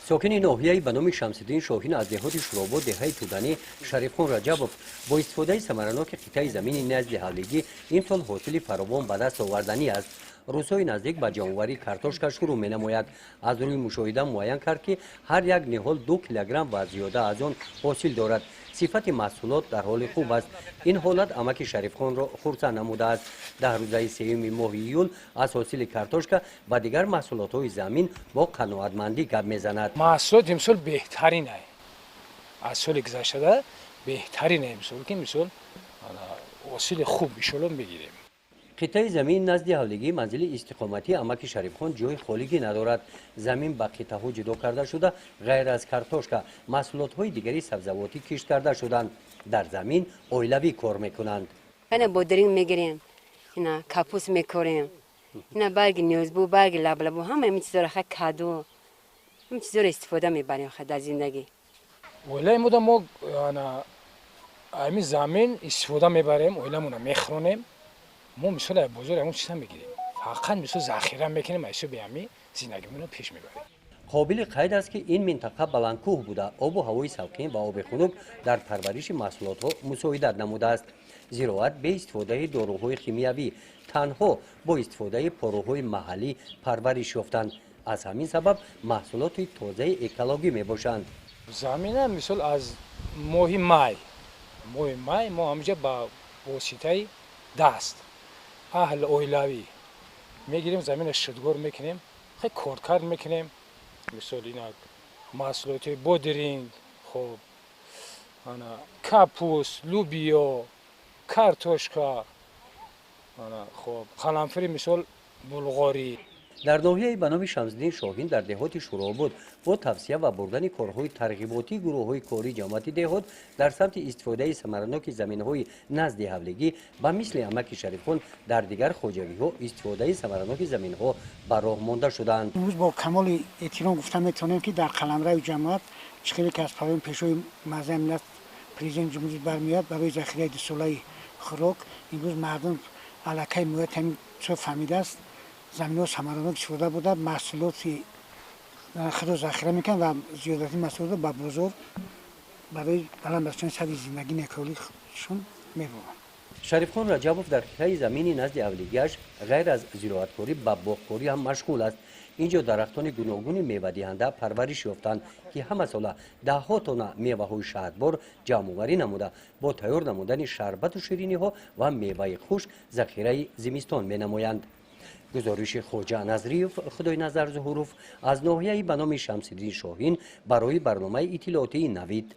ساکن ناحیه به نام شمس‌الدین شاهین از دهات شوراباد دهه تودانی شریفخان رجبوف با استفاده ثمرناک قطعه زمین نزد حالگی امسال حاصل فراوان به دست آوردنی است. روزهای نزدیک به جمع‌آوری کارتوشکا شروع می‌نماید. از روی مشاهده معین کرد که هر یک نهال 2 کیلوگرم و زیاده از آن حاصل دارد. صفت محصولات در حال خوب است. این حالت امک شریفخان را خرسند نموده است. در روز سوم ماه ایول از حاصل کارتوشکا و دیگر محصولات زمین با قناعتمندی گپ می‌زند. محصولات امسال بهترین است. از سال گذشته بهترین امسال که امسال حاصل خوب ان میگیریم. قطعه زمین نزد حالگی منزل استقامتی امک شریفخان جای خالی ندارد. زمین به قطعه‌ها جدا کرده شده. غیر از کارتوشکا محصولات‌های دیگری سبزیجاتی کشت کرده شدند. در زمین اویلوی کار میکنند. اینا بودرینگ میگیریم، اینا کاپوس میکاریم، اینا برگ نیوزبو، برگ لبلبو، همه چیزا را خود کادو، همه چیزا را استفاده میبریم خود در زندگی. ولی ما همین زمین استفاده میبریم، ولی ما میخرونیم. ما مثلا بزرگ همون چیزا میگیریم. فقط مثلا ذخیره میکنیم، ایشو به همین زندگیمون رو پیش میبریم. قابل قید است که این منطقه بلندکوه بوده. آب و هوای ساکن و آب خنک در پرورش محصولات ها مساعدت نموده است. زراعت به استفاده داروهای شیمیایی تنها با استفاده پاروهای محلی پرورش یافتند. از همین سبب محصولات تازه اکولوژی می باشند. زمین مثل از ماه مای ما همینجا با واسطه دست اهل اویلاوی میگیریم، زمین شدگور میکنیم، خیلی کارکار میکنیم. مثل اینا محصولات بودرینگ، خب کاپوس، لوبیا، کارتوشکا، خب قرنفل مثل بلغاری. در ناحیه به نام شمس‌الدین شاهین در دهات شوراباد با توسعه و بردن کارهای ترغیباتی گروه‌های کاری جماعت دهات در سمت استفاده ثمرناک زمین‌های نزد حولگی به مثل امک شریفخان در دیگر خواجگی‌ها استفاده ثمرناک زمین‌ها به راه مانده شدند. امروز با کمال احترام گفتم میتونیم که در قلمرو جماعت چخیلی که از پایان پیشوی معظم ملت پرزیدنت جمهوری برمیاد برای ذخیره سولای خوراک. امروز مردم علاقه مویت همین چه فهمیده است، زمین ها ثمرناک استفاده بوده، محصولاتی خود را ذخیره میکنن و زیادتی محصولات با بزرگ برای بلند بستن سر زندگی نکولیشون میبرند. شریفخان رجبوف در قطعه زمینی نزد حولگی‌اش غیر از زراعتکاری به باغکاری هم مشغول است. اینجا درختان گوناگون میوه دهنده پرورش یافتند که همه ساله ده‌ها تن میوه‌های شهدبار جمع‌آوری نموده با تیار نمودن شربت و شیرینی‌ها و میوه خشک ذخیره زمستان می‌نمایند. گزارش خواجه نظریف خدای نظر ظهوروف از ناحیه به نام شمس‌الدین شاهین برای برنامه اطلاعاتی نوید.